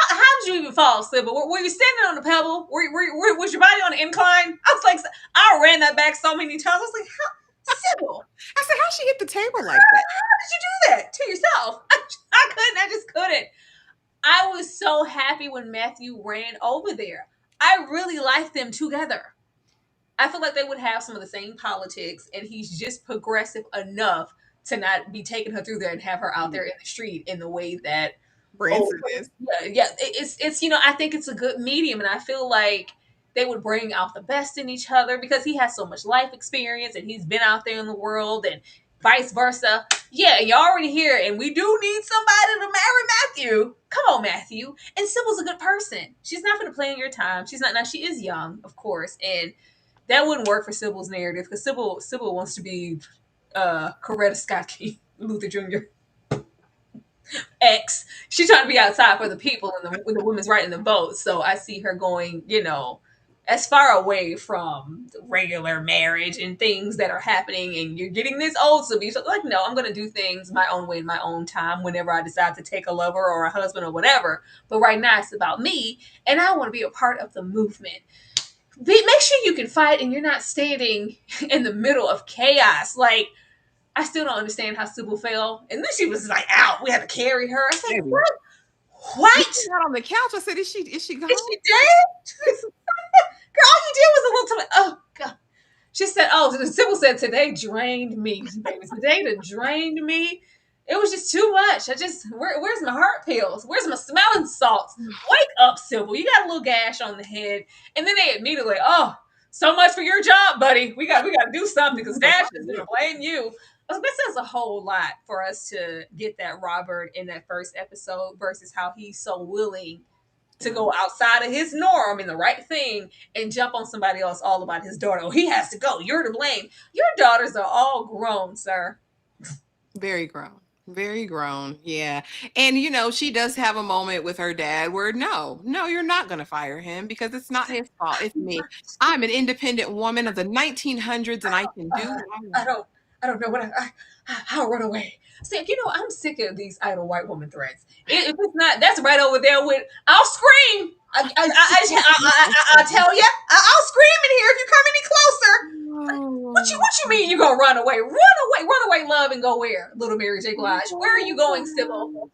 How did you even fall, Sybil? Were you standing on the pebble? Was your body on the incline? I was like, I ran that back so many times. I was like, Sybil? I said, how'd she hit the table like that? How did you do that to yourself? I just couldn't. I was so happy when Matthew ran over there. I really liked them together. I feel like they would have some of the same politics, and he's just progressive enough to not be taking her through there and have her out there in the street in the way that Branson is. Yeah. It's I think it's a good medium, and I feel like they would bring out the best in each other because he has so much life experience and he's been out there in the world, and vice versa. Yeah, you're already here, and we do need somebody to marry Matthew. Come on, Matthew. And Sybil's a good person. She's not going to play in your time. She's not. Now she is young, of course, and that wouldn't work for Sybil's narrative because Sybil wants to be Coretta Scott King, Luther Jr. X. She's trying to be outside for the people and the women's right in the vote. So I see her going, as far away from regular marriage and things that are happening, and you're getting this old to be so like, no, I'm going to do things my own way in my own time whenever I decide to take a lover or a husband or whatever. But right now it's about me, and I want to be a part of the movement. Make sure you can fight and you're not standing in the middle of chaos. Like, I still don't understand how Sybil fell. And then she was like out. We had to carry her. I said, what? What? She's not on the couch. I said, is she gone? Is she dead? Girl, all you did was a little time. Oh, God. She said, Sybil said, today drained me. Baby, today that drained me. It was just too much. Where's my heart pills? Where's my smelling salts? Wake up, Sybil. You got a little gash on the head. And then they immediately, oh, so much for your job, buddy. We got to do something because Dash is going to blame you. This says a whole lot for us to get that Robert in that first episode versus how he's so willing to go outside of his norm in the right thing and jump on somebody else all about his daughter. Oh, he has to go. You're to blame. Your daughters are all grown, sir. Very grown. Very grown. Yeah. And, you know, she does have a moment with her dad where no, you're not going to fire him because it's not his fault. It's me. I'm an independent woman of the 1900s and I can do what I don't know what I'll run away. See, you know, I'm sick of these idle white woman threats. If it's not, that's right over there with, I'll scream. I tell you, I'll scream in here if you come any closer. What you mean you gonna run away? Run away, love, and go where? Little Mary J. Blige. Where are you going, Sybil?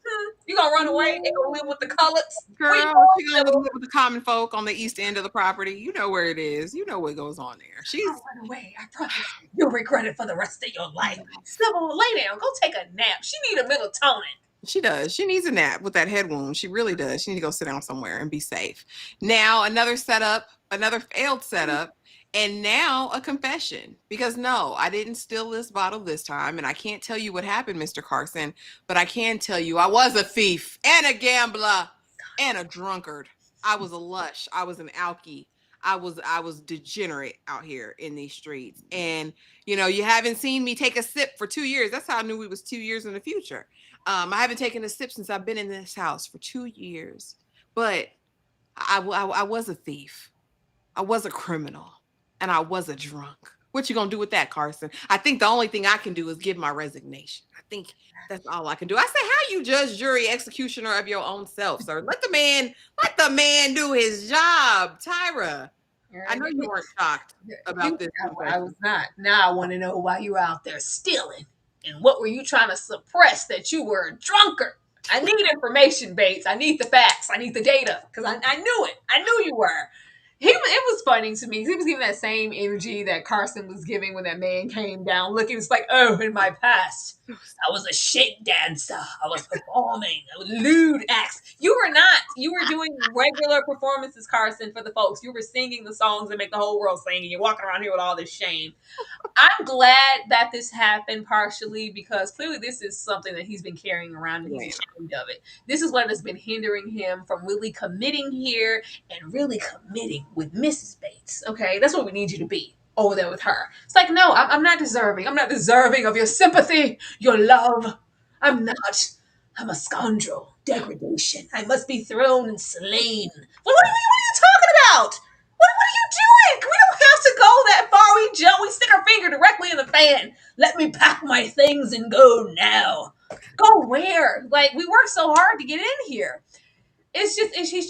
You gonna run away and go live with the coloreds? Girl, she gonna live with the common folk on the east end of the property. You know where it is. You know what goes on there. She's run away. I promise. You'll regret it for the rest of your life. Sybil, lay down. Go take a nap. She need a melatonin. She does. She needs a nap with that head wound. She really does. She needs to go sit down somewhere and be safe. Now, another setup, another failed setup, and now a confession. Because no, I didn't steal this bottle this time, and I can't tell you what happened, Mr. Carson, but I can tell you I was a thief and a gambler and a drunkard. I was a lush. I was an alkie. I was degenerate out here in these streets. And, you know, you haven't seen me take a sip for 2 years. That's how I knew we was 2 years in the future. I haven't taken a sip since I've been in this house for 2 years. But I was a thief. I was a criminal. And I was a drunk. What you gonna do with that, Carson? I think the only thing I can do is give my resignation. I think that's all I can do. I say, how you judge, jury, executioner of your own self, sir? Let the man do his job, Tyra. I know you weren't shocked about this. I was not. Now I want to know why you were out there stealing. And what were you trying to suppress that you were a drunkard? I need information, Bates. I need the facts. I need the data. Because I knew it. I knew you were. It was funny to me. He was giving that same energy that Carson was giving when that man came down looking. It's like, oh, in my past, I was a shake dancer. I was performing. I was lewd acts. You were not. You were doing regular performances, Carson, for the folks. You were singing the songs that make the whole world sing, and you're walking around here with all this shame. I'm glad that this happened partially because clearly this is something that he's been carrying around and he's ashamed of it. This is what has been hindering him from really committing here and really committing with Mrs. Bates. Okay, that's what we need you to be over there with her. It's like, no, I'm not deserving. I'm not deserving of your sympathy, your love. I'm not. I'm a scoundrel. Degradation. I must be thrown and slain. What are you talking about? What are you doing? We don't have to go that far. We jump. We stick our finger directly in the fan. Let me pack my things and go now. Go where? Like, we worked so hard to get in here. He's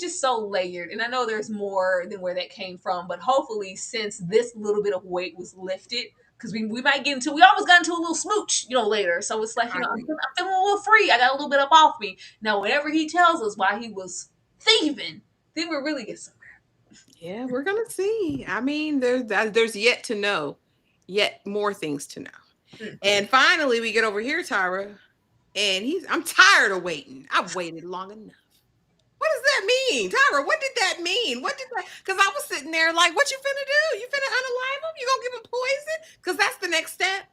just so layered. And I know there's more than where that came from. But hopefully, since this little bit of weight was lifted, because we might get into, we almost got into a little smooch, later. So it's like, I'm feeling a little free. I got a little bit up off me. Now, whenever he tells us why he was thieving, then we'll really get somewhere. Yeah, we're gonna see. I mean, there's yet to know, yet more things to know. Mm-hmm. And finally, we get over here, Tyra, and I'm tired of waiting. I've waited long enough. What does that mean, Tyra? What did that mean? Because I was sitting there like, what you finna do? You finna unalive him? You gonna give him poison? Because that's the next step.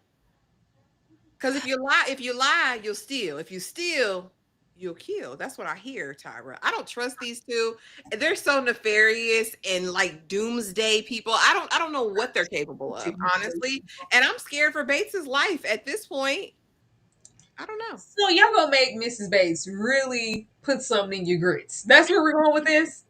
Because if you lie, you'll steal. If you steal, you'll kill. That's what I hear, Tyra. I don't trust these two. They're so nefarious and like doomsday people. I don't know what they're capable of, honestly. And I'm scared for Bates's life at this point. I don't know. So y'all gonna make Mrs. Bates really put something in your grits. That's where we're going with this.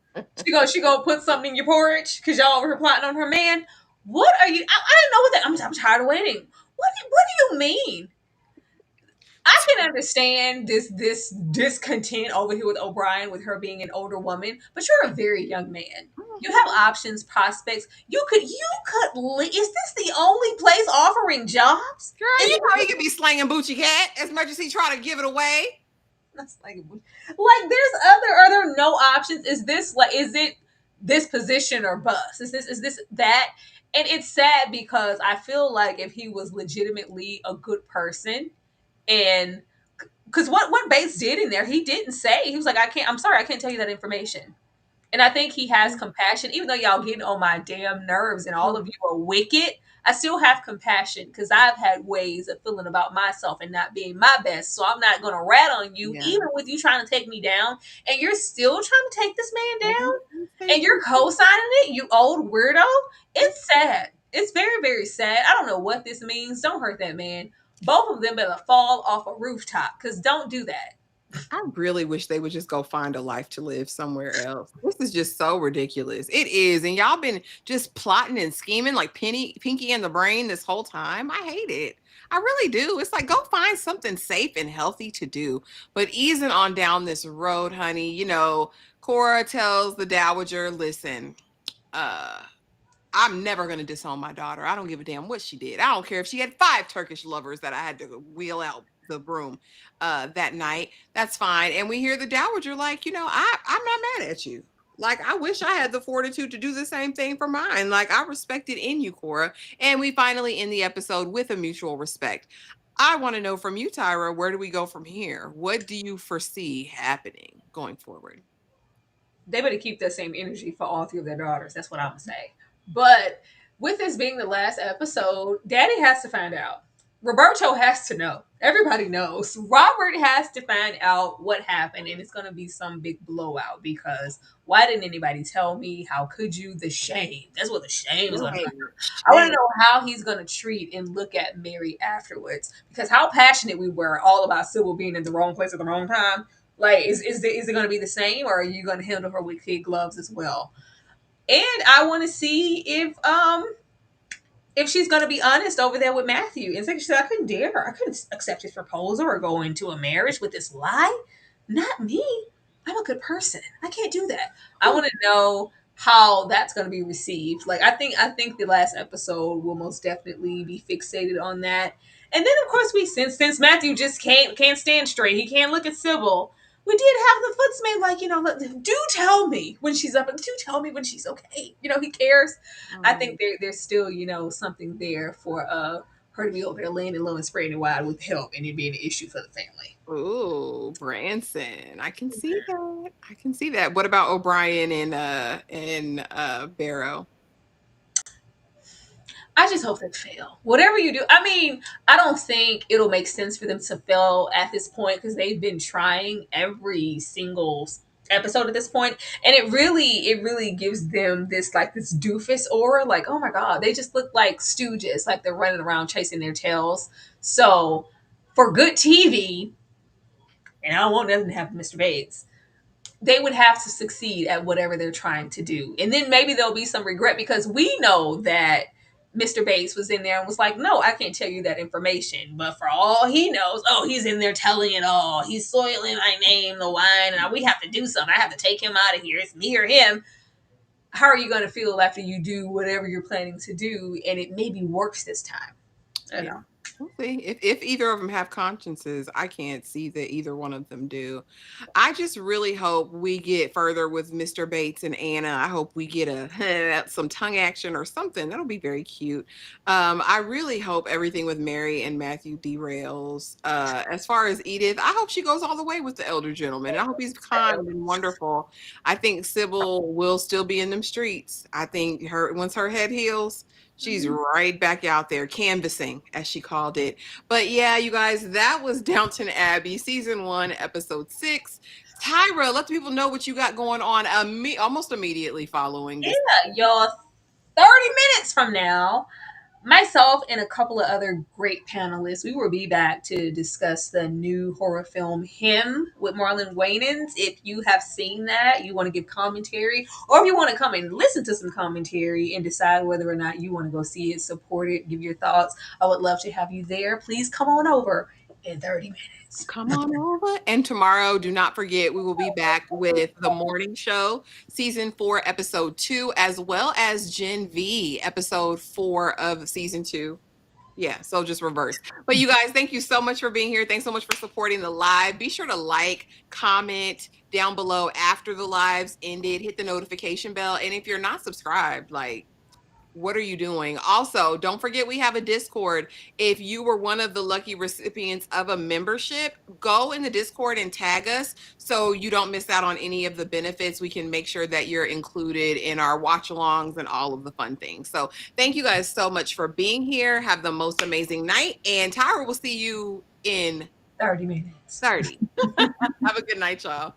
She gonna put something in your porridge because y'all over here plotting on her man. What are you? I didn't know what that. I'm tired of waiting. What do you mean? I can understand this discontent over here with O'Brien with her being an older woman, but you're a very young man. You have options, prospects. You could. Is this the only place offering jobs? Girl, you know he could be slanging Boochie Cat as much as he try to give it away. That's like there's are there no options? Is it this position or bust? Is this that? And it's sad because I feel like if he was legitimately a good person and because what Bates did in there, he didn't say. He was like, I'm sorry, I can't tell you that information. And I think he has compassion, even though y'all getting on my damn nerves and all of you are wicked. I still have compassion because I've had ways of feeling about myself and not being my best. So I'm not gonna rat on you, Yeah. even with you trying to take me down, and you're still trying to take this man down, Thank and you're co-signing it, you old weirdo. It's sad. It's very, very sad. I don't know what this means. Don't hurt that man. Both of them better fall off a rooftop because don't do that. I really wish they would just go find a life to live somewhere else. This is just so ridiculous. It is. And y'all been just plotting and scheming like Pinky and the Brain this whole time. I hate it. I really do. It's like, go find something safe and healthy to do. But easing on down this road, honey, you know, Cora tells the Dowager, listen, I'm never going to disown my daughter. I don't give a damn what she did. I don't care if she had 5 Turkish lovers that I had to wheel out the broom that night. That's fine. And we hear the Dowager like, you know, I'm not mad at you. Like, I wish I had the fortitude to do the same thing for mine. Like, I respect it in you, Cora. And we finally end the episode with a mutual respect. I want to know from you, Tyra, where do we go from here? What do you foresee happening going forward? They better keep that same energy for all 3 of their daughters. That's what I'm gonna say. But with this being the last episode, Daddy has to find out. Roberto has to know. Everybody knows. Robert has to find out what happened, and it's gonna be some big blowout because why didn't anybody tell me? How could you? The shame. That's what the shame is gonna be. I want to know how he's gonna treat and look at Mary afterwards because how passionate we were all about Sybil being in the wrong place at the wrong time. Like, is it going to be the same, or are you going to handle her with kid gloves as well? And I want to see if she's going to be honest over there with Matthew. And she said, I couldn't accept his proposal or go into a marriage with this lie. Not me. I'm a good person. I can't do that. I want to know how that's going to be received. Like, I think the last episode will most definitely be fixated on that. And then of course since Matthew just can't stand straight, he can't look at Sybil. We did have the footsman like, you know, do tell me when she's up and do tell me when she's okay. You know, he cares. I think there's still, you know, something there for her to be over there laying low and spraying it wide with help and it being an issue for the family. Ooh, Branson. I can see that. I can see that. What about O'Brien and Barrow? I just hope they fail. Whatever you do, I mean, I don't think it'll make sense for them to fail at this point because they've been trying every single episode at this point, and it really gives them this like this doofus aura. Like, oh my god, they just look like stooges, like they're running around chasing their tails. So, for good TV, and I don't want nothing to happen to Mr. Bates, they would have to succeed at whatever they're trying to do. And then maybe there'll be some regret because we know that Mr. Bates was in there and was like, no, I can't tell you that information. But for all he knows, oh, he's in there telling it all. He's soiling my name, the wine, and we have to do something. I have to take him out of here. It's me or him. How are you going to feel after you do whatever you're planning to do and it maybe works this time? I know. We'll see. If either of them have consciences, I can't see that either one of them do. I just really hope we get further with Mr. Bates and Anna. I hope we get some tongue action or something. That'll be very cute. I really hope everything with Mary and Matthew derails. As far as Edith, I hope she goes all the way with the elder gentleman. I hope he's kind and wonderful. I think Sybil will still be in them streets. I think once her head heals, she's right back out there canvassing, as she called it. But yeah, you guys, that was Downton Abbey, season 1, episode 6. Tyra, let the people know what you got going on almost immediately following this. Yeah, y'all, 30 minutes from now, myself and a couple of other great panelists, we will be back to discuss the new horror film Him with Marlon Wayans. If you have seen that, you want to give commentary, or if you want to come and listen to some commentary and decide whether or not you want to go see it, support it, give your thoughts, I would love to have you there. Please come on over in 30 minutes. Come on over. And tomorrow, do not forget, we will be back with The Morning Show, season 4, episode 2, as well as Gen V, episode 4 of season 2. Yeah, so just reverse. But you guys, thank you so much for being here. Thanks so much for supporting the live. Be sure to like, comment down below after the lives ended. Hit the notification bell. And if you're not subscribed, like, What are you doing? Also, don't forget we have a Discord. If you were one of the lucky recipients of a membership, go in the Discord and tag us so you don't miss out on any of the benefits. We can make sure that you're included in our watch alongs and all of the fun things. So thank you guys so much for being here. Have the most amazing night. And Tyra will see you in 30 minutes. 30. Have a good night, y'all.